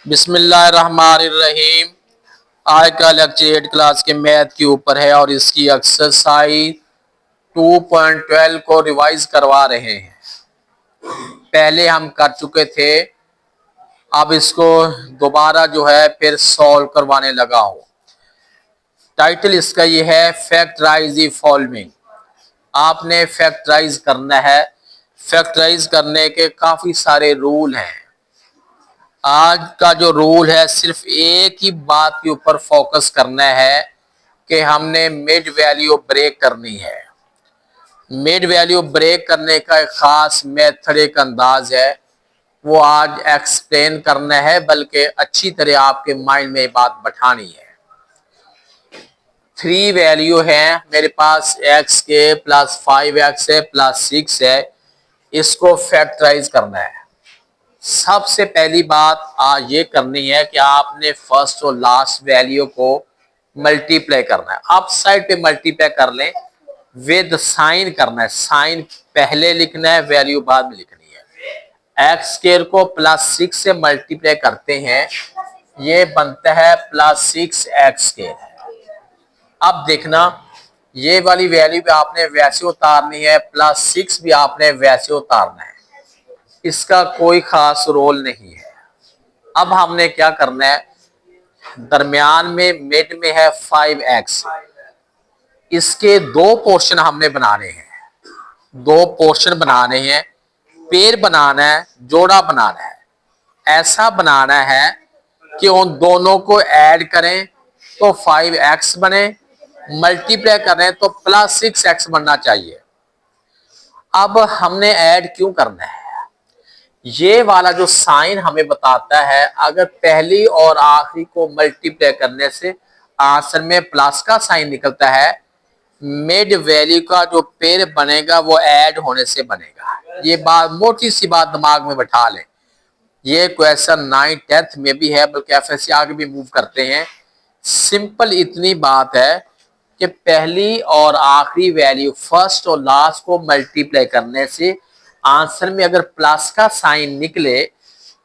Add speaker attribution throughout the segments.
Speaker 1: बिस्मिल्लाहिर्रहमानिर्रहीम। आज का लेक्चर 8 क्लास के मैथ के ऊपर है और इसकी एक्सरसाइज 2.12 को रिवाइज करवा रहे हैं। पहले हम कर चुके थे, अब इसको दोबारा जो है फिर सॉल्व करवाने लगा हूं। टाइटल इसका ये है फैक्टराइज द फॉलोइंग। आपने फैक्टराइज करना है। फैक्टराइज करने के काफी सारे रूल हैं। आज का जो रूल है सिर्फ एक ही बात के ऊपर फोकस करना है कि हमने मिड वैल्यू ब्रेक करनी है। मिड वैल्यू ब्रेक करने का एक खास मेथड, एक अंदाज है, वो आज एक्सप्लेन करना है, बल्कि अच्छी तरह आपके माइंड में बात बैठानी है। 3 वैल्यू है मेरे पास, x के प्लस 5x है प्लस 6 है। इसको फैक्टराइज करना है। सबसे पहली बात ये करनी है कि आपने फर्स्ट और लास्ट वैल्यू को मल्टीप्लाई करना है। अप साइड पे मल्टीप्लाई कर लें, विद साइन करना है। साइन पहले लिखना है, वैल्यू बाद में लिखनी है। एक्स स्क्वायर को प्लस 6 से मल्टीप्लाई करते हैं, ये बनता है प्लस 6x स्क्वायर। अब देखना, ये वाली वैल्यू भी आपने वैसे उतारनी है, प्लस 6 भी आपने वैसे उतारना है। इसका कोई खास रोल नहीं है। अब हमने क्या करना है, दरमियान में मिड में है 5x, इसके दो पोर्शन हमने बनाने हैं। दो पोर्शन बनाने हैं, पेयर बनाना है, जोड़ा बनाना है। ऐसा बनाना है कि उन दोनों को ऐड करें तो 5x बने, मल्टीप्लाई करें तो प्लस 6x बनना चाहिए। अब हमने ऐड क्यों करना है, ये वाला जो साइन हमें बताता है अगर पहली और आखिरी को मल्टीप्लाई करने से आंसर में प्लस का साइन निकलता है, मिड वैल्यू का जो पेयर बनेगा वो ऐड होने से बनेगा। ये बात, मोटी सी बात दिमाग में बैठा लें। ये क्वेश्चन 9th 10th में भी है, बल्कि एफएससी आगे भी मूव करते हैं। सिंपल इतनी बात है कि पहली और आखिरी वैल्यू, फर्स्ट और लास्ट को मल्टीप्लाई करने से आंसर में अगर प्लस का साइन निकले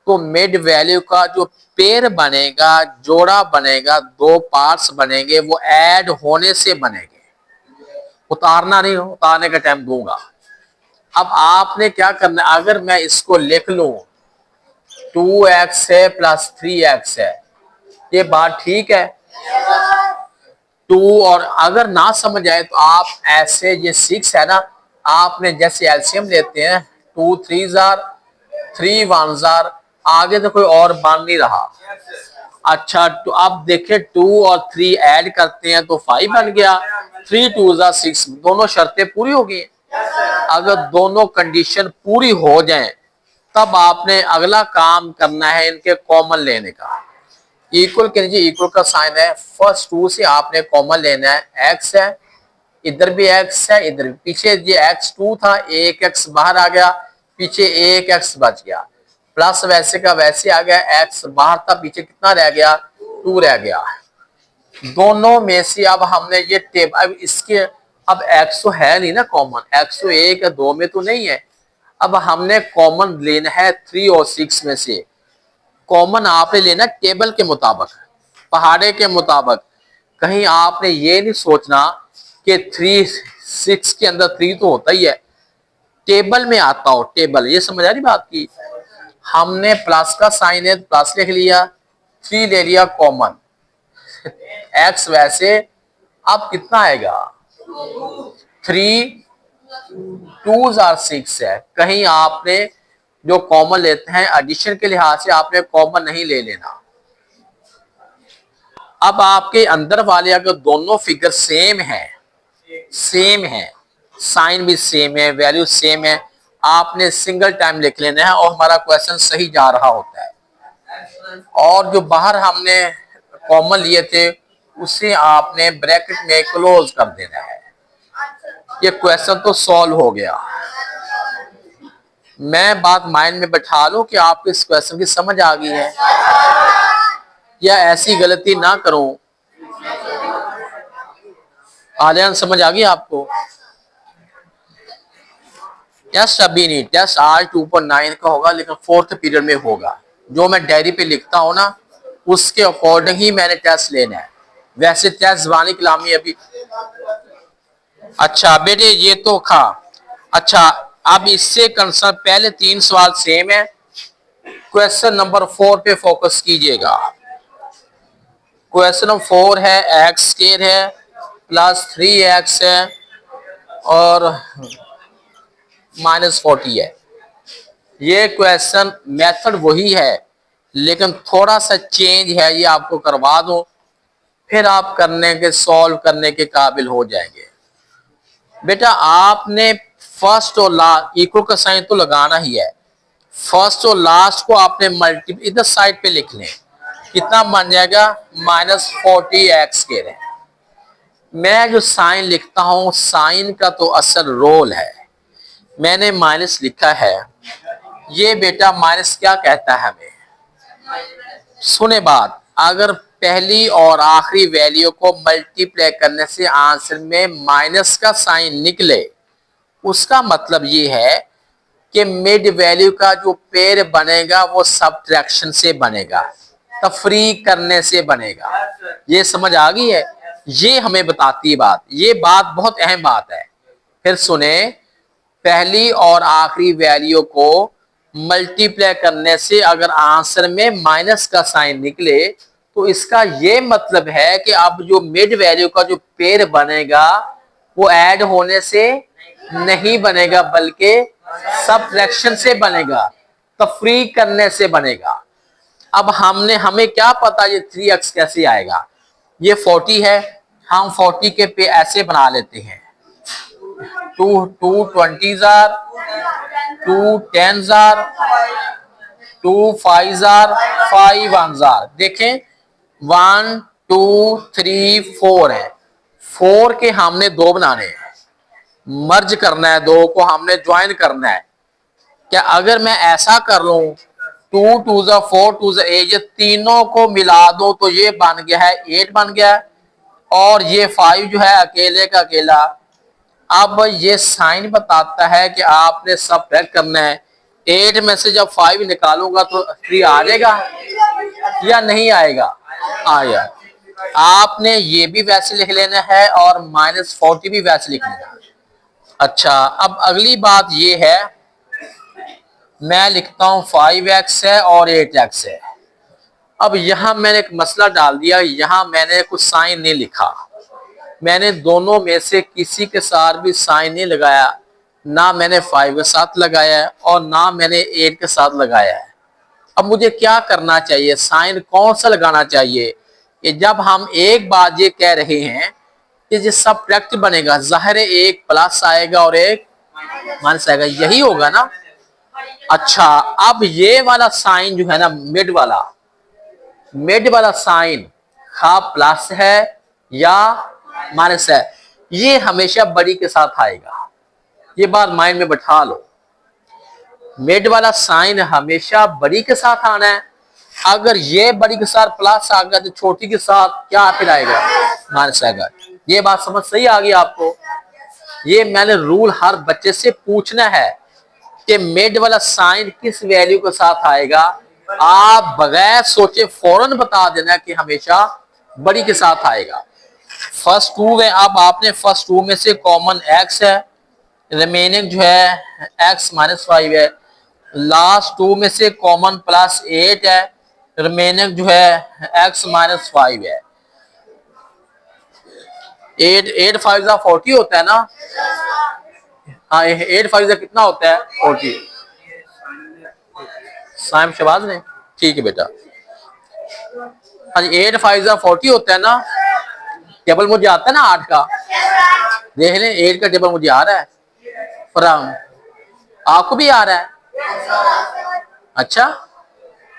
Speaker 1: तो मिड वैल्यू का जो पेयर बनेगा, जोड़ा बनेगा, दो पार्ट्स बनेंगे, वो ऐड होने से बनेंगे। उतारना नहीं, उतारने का टाइम दूंगा। अब आपने क्या करना है, अगर मैं इसको लिख लूं 2x है प्लस 3x है, ये बात ठीक है। 2, और अगर ना समझ आए तो आप ऐसे, ये 6 है ना, आपने जैसे एलसीएम लेते हैं 2 3 जार 3 1 जार, आगे तो कोई और बन नहीं रहा। अच्छा, तो अब देखें 2 और 3 ऐड करते हैं तो 5 बन गया, 3 2 जार 6, दोनों शर्तें पूरी हो गई। अगर दोनों कंडीशन पूरी हो जाएं तब आपने अगला काम करना है इनके कॉमन लेने का। इक्वल के नीचे इक्वल का साइन है, फर्स्ट 2 से आपने कॉमन लेना है। x है, इधर भी x है, इधर भी। पीछे ये x2 था, एक x बाहर आ गया, पीछे एक x बच गया, प्लस वैसे का वैसे आ गया, x बाहर था, पीछे कितना रह गया, 2 रह गया। दोनों में से अब हमने ये टेबल, अब इसके, अब x तो है नहीं ना कॉमन, x तो 1 या 2 में तो नहीं है। अब हमने कॉमन लेना है 3 और 6 में से। कॉमन आपने लेना टेबल के मुताबिक, पहाड़े के मुताबिक। कहीं आपने ये नहीं सोचना कि 3 6 के अंदर 3 तो होता ही है, टेबल में आता हो, टेबल। ये समझ आ रही बात की। हमने प्लस का साइन है, प्लस लिख लिया, 3 ले लिया कॉमन, x वैसे। अब कितना आएगा, 3 2 जार 6 है। कहीं आपने जो कॉमन लेते हैं एडिशन के लिहाज से आपने कॉमन नहीं ले लेना। अब आपके अंदर वाले अगर दोनों फिगर सेम है, साइन भी सेम है, वैल्यू सेम है, आपने सिंगल टाइम लिख लेना है और हमारा क्वेश्चन सही जा रहा होता है। और जो बाहर हमने कॉमन लिए थे उसे आपने ब्रैकेट में क्लोज कर देना है। ये क्वेश्चन तो सॉल्व हो गया। मैं बात माइंड में बैठा लूं कि आपको इस क्वेश्चन की समझ आ गई है, या ऐसी गलती ना करूं। आलियान समझ आ गई आपको? टेस्ट अभी नहीं, टेस्ट आज 2.9 का होगा, लेकिन 4th पीरियड में होगा। जो मैं डायरी पे लिखता हूँ ना, उसके अकॉर्डिंग ही मैंने टेस्ट लेना है। वैसे टेस्ट ज़बानी कलामी अभी। अच्छा बेटे ये तो खा। अच्छा अब इससे कंसर्न पहले 3 सवाल सेम है। क्वेश्चन नंबर 4 पे फोकस कीजिएगा। क्वेश्चन नंबर 4 है एक्स स्क्वायर है प्लस 3x है और -40 है। ये क्वेश्चन मेथड वही है लेकिन थोड़ा सा चेंज है, ये आपको करवा दूं फिर आप करने के सॉल्व करने के काबिल हो जाएंगे। बेटा आपने फर्स्ट और लास्ट इक्वल का साइन तो लगाना ही है। फर्स्ट और लास्ट को आपने मल्टीपल इधर साइड पे लिख लें। कितना बन जाएगा? -40x के रहे। मैं जो साइन लिखता हूं साइन का तो असल रोल है। मैंने माइनस लिखा है। ये बेटा माइनस क्या कहता है हमें? सुने बात, अगर पहली और आखिरी वैल्यू को मल्टीप्लाई करने से आंसर में माइनस का साइन निकले, उसका मतलब ये है कि मिड वैल्यू का जो पेयर बनेगा वो सब्ट्रैक्शन से बनेगा, तफरीक करने से बनेगा। ये समझ आ गई है? ये हमें बताती है बात। ये बात बहुत अहम बात है। फिर सुने, पहली और आखिरी वैल्यू को मल्टीप्लाई करने से अगर आंसर में माइनस का साइन निकले तो इसका ये मतलब है कि अब जो मिड वैल्यू का जो पेयर बनेगा वो ऐड होने से नहीं बनेगा बल्कि सब्ट्रैक्शन से बनेगा, तफरीक करने से बनेगा। अब हमें क्या पता ये 3x कैसे आएगा? ये 40 है, हम 40 के पे ऐसे बना लेते हैं। 2 20 जार, 2 10 जार, 2 5 जार, 5 1 जार। देखें 1 2 3 4 है। 4 के हमने 2 बनाने हैं, मर्ज करना है, 2 को हमने ज्वाइन करना है। क्या अगर मैं ऐसा कर लूं 2 2 4 2 8, ये तीनों को मिला दो तो ये बन गया है 8 बन गया है, और ये 5 जो है अकेले का अकेला। अब ये साइन बताता है कि आपने सब्ट्रैक्ट करना है। 8 में से जब 5 निकालूंगा तो 3 आ जाएगा या नहीं आएगा? आया। आपने ये भी वैसे लिख लेना है और -40 भी वैसे लिख लेना है। अच्छा अब अगली बात ये है, मैं लिखता हूं 5x है और 8x है। अब यहां मैंने एक मसला डाल दिया, यहां मैंने कुछ साइन नहीं लिखा। मैंने दोनों में से किसी के साथ भी साइन नहीं लगाया, ना मैंने 5 के साथ लगाया है और ना मैंने 8 के साथ लगाया है। अब मुझे क्या करना चाहिए? साइन कौन सा लगाना चाहिए? कि जब हम एक बात ये कह रहे हैं कि जो सब्ट्रैक्ट बनेगा, जाहिर है एक प्लस आएगा और एक माइनस आएगा, यही होगा ना। अच्छा अब ये वाला साइन जो है ना, मिड वाला साइन खा प्लस है या माइनस है, ये हमेशा बड़ी के साथ आएगा। ये बात माइंड में बैठा लो, मिड वाला साइन हमेशा बड़ी के साथ आना है। अगर ये बड़ी के साथ प्लस आ गया तो छोटी के साथ क्या फिर आएगा? माइनस आएगा। ये बात समझ सही आ गई आपको? ये मैंने रूल हर बच्चे से पूछना है कि मिड वाला साइन किस वैल्यू के साथ आएगा। आप बगैर सोचे फौरन बता देना कि हमेशा बड़ी के साथ आएगा। फर्स्ट 2 है, अब आपने फर्स्ट 2 में से कॉमन x है, रिमेनिंग जो है x -5 है। लास्ट 2 में से कॉमन +8 है, रिमेनिंग जो है x -5 है। 8 5 40 होता है ना? हाँ 8 5 कितना होता है? 40। साइम शबाज ने ठीक है बेटा। हाँ 8 5 40 होता है ना? टेबल मुझे आता है ना 8 का, देख लें 8 का टेबल मुझे आ रहा है, फराम आपको भी आ रहा है? अच्छा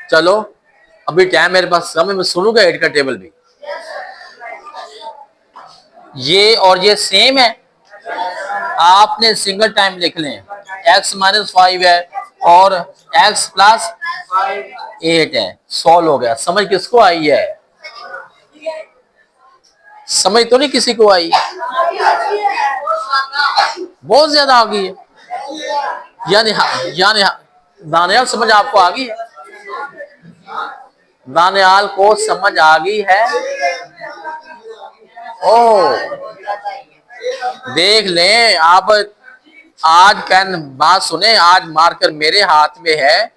Speaker 1: चलो अभी टाइम मेरे पास समय में सुनूंगा 8 का टेबल भी। ये और ये सेम है, आपने सिंगल टाइम लिख लें। x -5 है और x +8 है। सॉल्व हो गया। समझ किसको आई है? समझ तो नहीं किसी को आई? बहुत ज्यादा आ गई है। यानी दानियाल समझ आपको आ गई है? दानियाल को समझ आ गई है। ओ देख लें आप, आज पेन बात सुने, आज मार्कर मेरे हाथ में है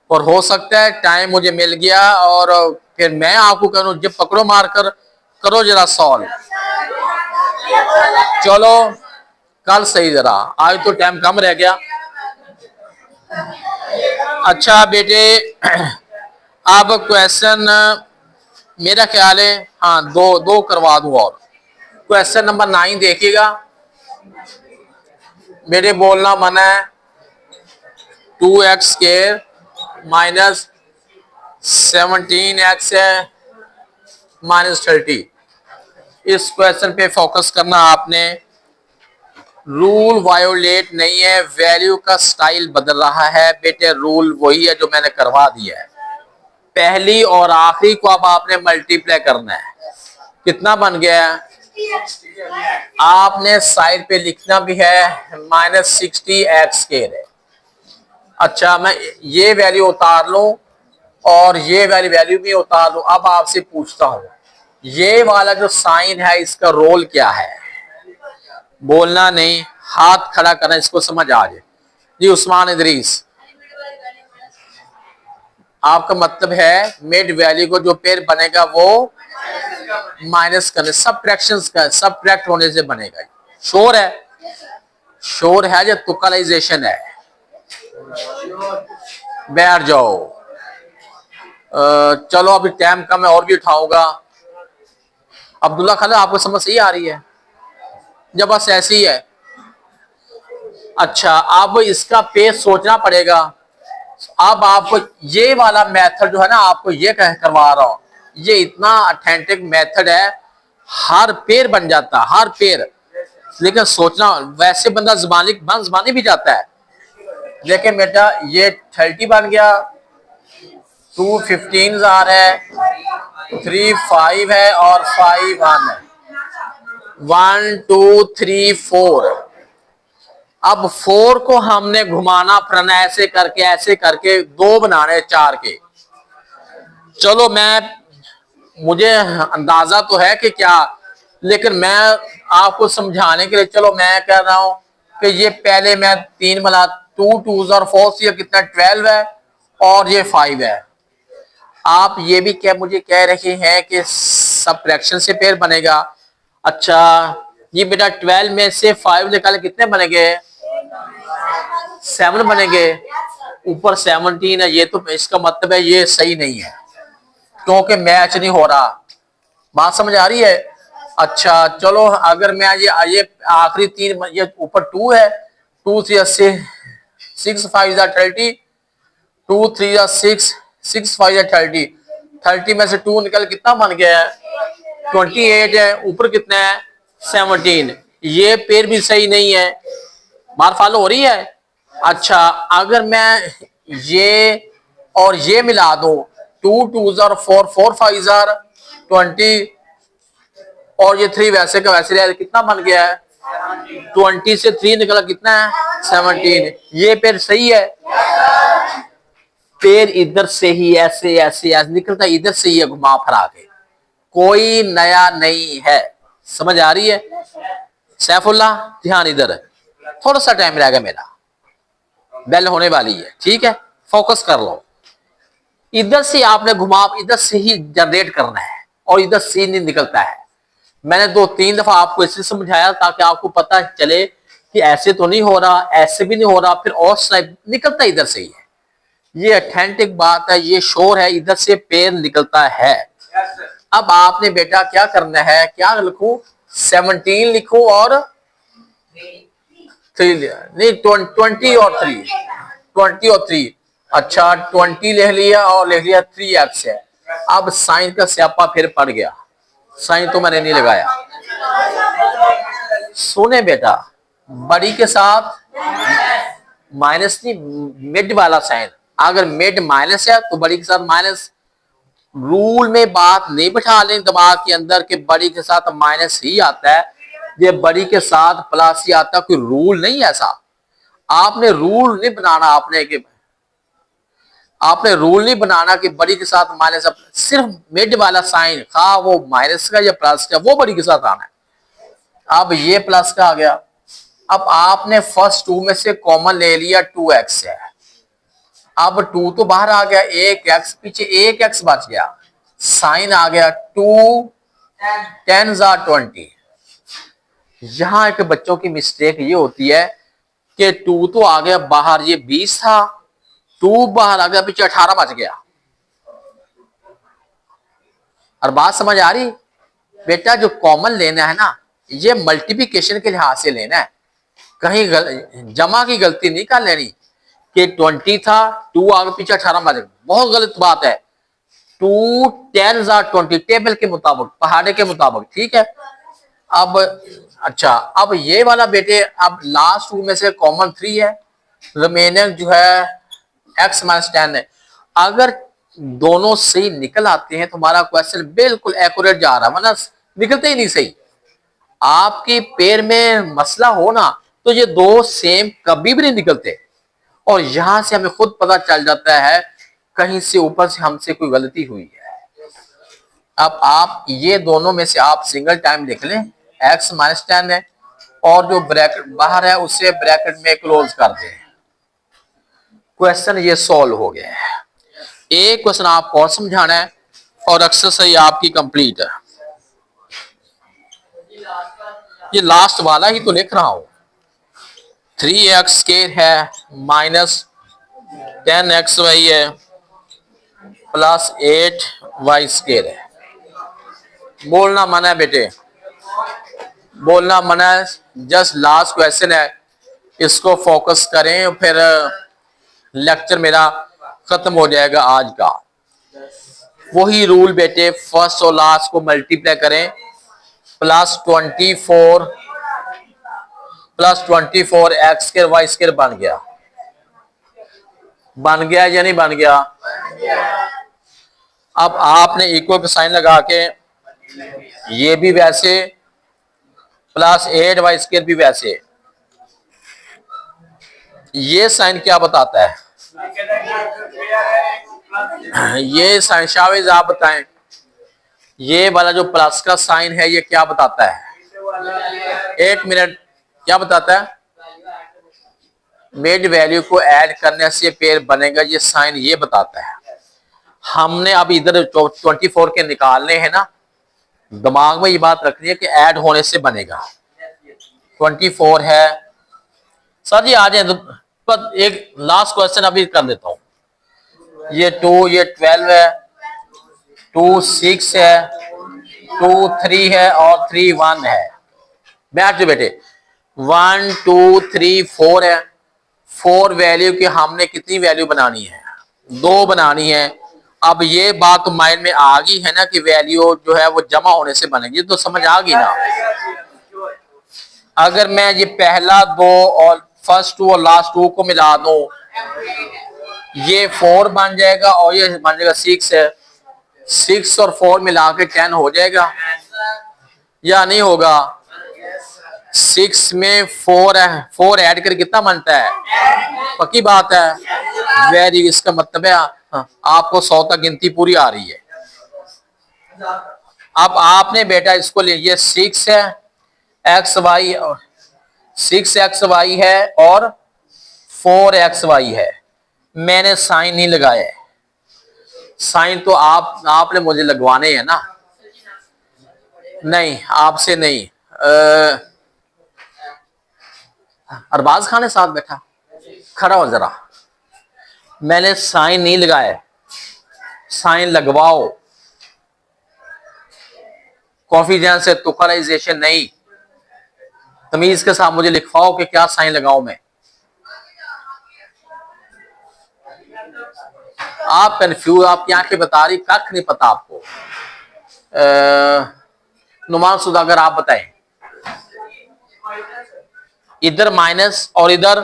Speaker 1: और हो सकता है टाइम मुझे मिल गया और फिर मैं आपको करूं जब पकड़ो मार्कर, करो जरा सॉल्व। चलो कल सही, जरा आज तो टाइम कम रह गया। अच्छा बेटे, अब क्वेश्चन मेरा ख्याल है, हाँ दो दो करवा दूं और। क्वेश्चन नंबर 9 देखिएगा मेरे, बोलना मना है। 2x² माइनस 17x है माइनस 30। इस क्वेश्चन पे फोकस करना आपने। रूल वायोलेट नहीं है, वैल्यू का स्टाइल बदल रहा है बेटे, रूल वही है जो मैंने करवा दिया है। पहली और आखिरी को अब आपने मल्टीप्लाई करना है। कितना बन गया है? आपने साइड पे लिखना भी है -60x²। अच्छा मैं ये वैल्यू उतार लूं और ये वाली वैल्यू भी उतार लूं। अब आपसे पूछता हूं ये वाला जो साइन है इसका रोल क्या है? बोलना नहीं, हाथ खड़ा करना, इसको समझ आ जाए। जी उस्मान इदरीस, आपका मतलब है मिड वैल्यू को जो पेयर बनेगा वो माइनस करने, सब फ्रैक्शंस का सबट्रैक्ट होने से बनेगा। श्योर है? श्योर है जो तुक्कलाइजेशन है? बैठ जाओ। चलो अभी टाइम कम है और भी उठाऊंगा। अब्दुल्ला खाला आपको समझ सही आ रही है? जब बस ऐसी ही है। अच्छा अब इसका पेज सोचना पड़ेगा। अब आपको ये वाला मेथड जो है ना, आपको ये करवा रहा हूं, ये इतना ऑथेंटिक मेथड है, हर पेड़ बन जाता है, हर पेड़। लेकिन सोचना, वैसे बंदा जबानी भी जाता है, लेकिन बेटा ये 30 बन गया, 2 15 आ रहा है, 3 5 है और 5 1 है, 1 2 3 4। अब 4 को हमने घुमाना फिरना, ऐसे करके 2 बनाने 4 के। चलो मुझे अंदाजा तो है कि क्या, लेकिन मैं आपको समझाने के लिए, चलो मैं कह रहा हूं कि ये पहले मैं 3 बना, 2 2 और 4 से कितना 12 है और ये 5 है। आप ये भी क्या मुझे कह रहे हैं कि सबट्रैक्शन से पेयर बनेगा। अच्छा ये बेटा 12 में से 5 निकाले कितने बनेंगे? 7 बनेंगे। ऊपर 17 है, ये तो इसका मतलब है ये सही नहीं है क्योंकि मैच नहीं हो रहा। बात समझ आ रही है? अच्छा चलो अगर मैं ये आखिरी 3, ये ऊपर 2 है, 2 3 6 5 30, 2 3 6 6 5 30, 30 में से 2 निकल कितना बन गया है? 28 है। ऊपर कितना है? 17। ये पेड़ भी सही नहीं है। बात फॉलो हो रही है? अच्छा अगर मैं ये और ये मिला दूं, 2 2 और 4 4 5 20 और ये 3 वैसे का वैसे रहा, कितना बन गया है? 20 से 3 निकला कितना है? 17। ये पेड़ सही है? पेड़ इधर से ही ऐसे ऐसे ऐसे निकलता, इधर से ही घुमा फिरा के, कोई नया नहीं है। समझ आ रही है? सैफुल्लाह ध्यान इधर, थोड़ा सा टाइम रहेगा मेरा, बेल होने वाली है, ठीक है? फोकस कर लो। इधर से आपने घुमा, इधर से ही जनरेट करना है और इधर से नहीं निकलता है। मैंने 2 3 दफा आपको इसे समझाया ताकि आपको पता चले कि ऐसे तो नहीं हो रहा, ऐसे भी नहीं हो रहा, फिर और स्नाइप निकलता इधर से ही है। ये ऑथेंटिक बात है, ये श्योर है, इधर से पेड़ निकलता है। अब आपने बेटा क्या करना है, क्या लिखूं? 17 लिखो और 3 नहीं 20 और 3, 20 और 3। अच्छा 20 ले लिया और ले लिया 3x है। अब साइन का स्यापा फिर पड़ गया, साइन तो मैंने नहीं लगाया। सुने बेटा, बड़ी के साथ माइनस नहीं, मिड वाला साइन, अगर मिड माइनस है तो बड़ी के साथ माइनस। रूल में बात नहीं बैठा लें दिमाग के अंदर कि बड़ी के साथ माइनस ही आता है, ये बड़ी के साथ प्लस ही आता है, कोई रूल नहीं ऐसा। आपने रूल नहीं बनाना आपने कि आपने रूल नहीं बनाना कि बड़ी के साथ माइनस, सिर्फ मिड वाला साइन खा वो माइनस का या प्लस का वो बड़ी के साथ आना है। अब ये प्लस का आ गया। अब आपने फर्स्ट टू में से कॉमन ले लिया, 2x है। अब 2 तो बाहर आ गया, एक x पीछे एक x बच गया, साइन आ गया 2 10 20। यहां एक बच्चों की मिस्टेक ये होती है कि 2 तो आ गया बाहर, ये 20 था, 2 बाहर आ गया, पीछे 18 बच गया। और बात समझ आ रही बेटा? जो कॉमन लेना है ना, ये मल्टीप्लिकेशन के लिहाज से लेना है, कहीं जमा की गलती नहीं कर लेनी कि 20 था, 2 आगे पीछे 18 बच गया, बहुत गलत बात है। 2 10 20 टेबल के मुताबिक, पहाड़े के मुताबिक, ठीक है। अब अच्छा, अब ये वाला बेटे, अब लास्ट 2 में से कॉमन 3 है, रिमेनिंग जो है x - 10 है। अगर दोनों सही निकल आते हैं तो हमारा क्वेश्चन बिल्कुल एक्यूरेट जा रहा है, वरना निकलते ही नहीं सही। आपकी पेयर में मसला हो ना तो ये दो सेम कभी भी नहीं निकलते, और यहां से हमें खुद पता चल जाता है कहीं से ऊपर से हमसे कोई गलती हुई है। अब आप ये दोनों में से आप सिंगल टाइम लिख लें, x - 10 है, और जो ब्रैकेट बाहर है उसे ब्रैकेट में क्लोज कर दें। क्वेश्चन ये सॉल्व हो गया है। एक क्वेश्चन आपको और समझाना है और एक्सरसाइज आपकी कंप्लीट है। ये लास्ट वाला ही तो लिख रहा हूं। 3x² है माइनस 10xy है प्लस 8y² है। बोलना मना है बेटे, बोलना मना है। जस्ट लास्ट क्वेश्चन है, इसको फोकस करें, फिर लेक्चर मेरा खत्म हो जाएगा आज का। वही रूल बेटे, फर्स्ट और लास्ट को मल्टीप्लाई करें, प्लस 24 x² y² बन गया, बन गया या नहीं बन गया? अब आपने इक्वल का साइन लगा के, ये भी वैसे, प्लस 8y² भी वैसे। ये साइन क्या बताता है? ये साइन शाविज आप बताएं, ये वाला जो प्लस का साइन है ये क्या बताता है? 1 मिनट, क्या बताता है? मिड वैल्यू को ऐड करने से पेयर बनेगा, ये साइन ये बताता है। हमने अब इधर 24 के निकालने हैं ना, दिमाग में ये बात रखनी है कि ऐड होने से बनेगा। 24 है सर जी, आ जाए तो, पर एक लास्ट क्वेश्चन अभी कर देता हूं। ये 2, ये 12 है, 2 6 है, 2 3 है और 3 1 है। बैठ जाओ बेटे। 1 2 3 4 है। 4 वैल्यू की हमने कितनी वैल्यू बनानी है? 2 बनानी है। अब ये बात तो माइंड में आ गई है ना कि वैल्यू जो है वो जमा होने से बनेगी, तो समझ आ गई ना। अगर मैं ये पहला 2 और फर्स्ट 2 और लास्ट 2 को मिला दूं, ये 4 बन जाएगा और ये बन जाएगा 6 है। 6 और 4 मिला के 10 हो जाएगा या नहीं होगा? 6 में 4 है, 4 ऐड कर कितना बनता है? पक्की बात है। वेरी, इसका मतलब है आपको 100 तक गिनती पूरी आ रही है। अब आपने बेटा इसको ले, ये 6 है, xy 6xy है और 4xy है। मैंने साइन नहीं लगाया है, साइन तो आपने मुझे लगवाने हैं ना। नहीं, आपसे नहीं, अरबाज खान है साथ बैठा, खड़ा हो जरा। मैंने साइन नहीं लगाया, साइन लगवाओ। कॉन्फिडेंस से तुकराइजेशन नहीं, तमीज के साथ मुझे लिखवाओ कि क्या साइन लगाओ मैं। आप कंफ्यूज, आपकी आंखें बता रही कख नहीं पता आपको। नुमान सुदागर आप बताएं। इधर माइनस और इधर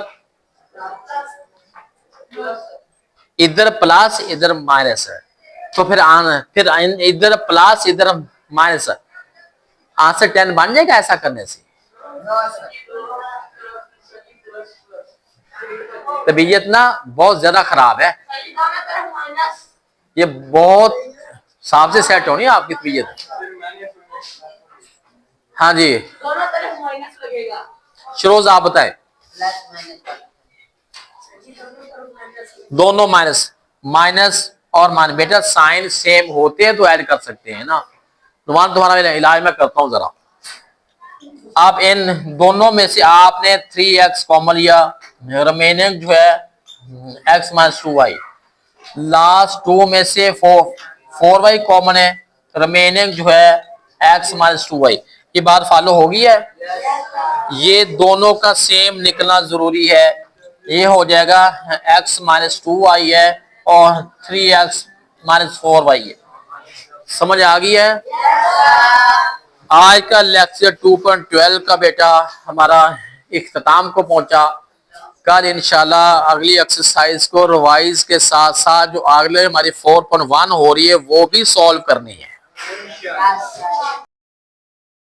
Speaker 1: प्लस, इधर माइनस है, तो फिर इधर प्लस इधर माइनस, आंसर 10 बन जाएगा ऐसा करने से। तबीयत ना बहुत ज्यादा खराब है। ये बहुत हिसाब से सेट होनी है आपकी तबीयत। हाँ जी
Speaker 2: दोनों तरफ माइनस लगेगा।
Speaker 1: शरोज आप बताएं। दोनों माइनस माइनस और मान बेटा साइन सेम होते हैं तो ऐड कर सकते हैं ना। तुम्हारा इलाज मैं करता हूं जरा। आप इन दोनों में से आपने 3x कॉमन लिया, रिमेनिंग जो है x माइनस 2y, लास्ट 2 में से 4y कॉमन है, रिमेनिंग जो है x माइनस 2y। ये बात फॉलो होगी है। ये दोनों का सेम निकलना जरूरी है। ये हो जाएगा x माइनस 2y है और 3x माइनस 4y है। समझ आ गई है। आज का लेक्चर 2.12 का बेटा हमारा इख्तिताम को पहुंचा। कल इंशाल्लाह अगली एक्सरसाइज को रिवाइज के साथ साथ जो अगले हमारी 4.1 हो रही है वो भी सॉल्व करनी है।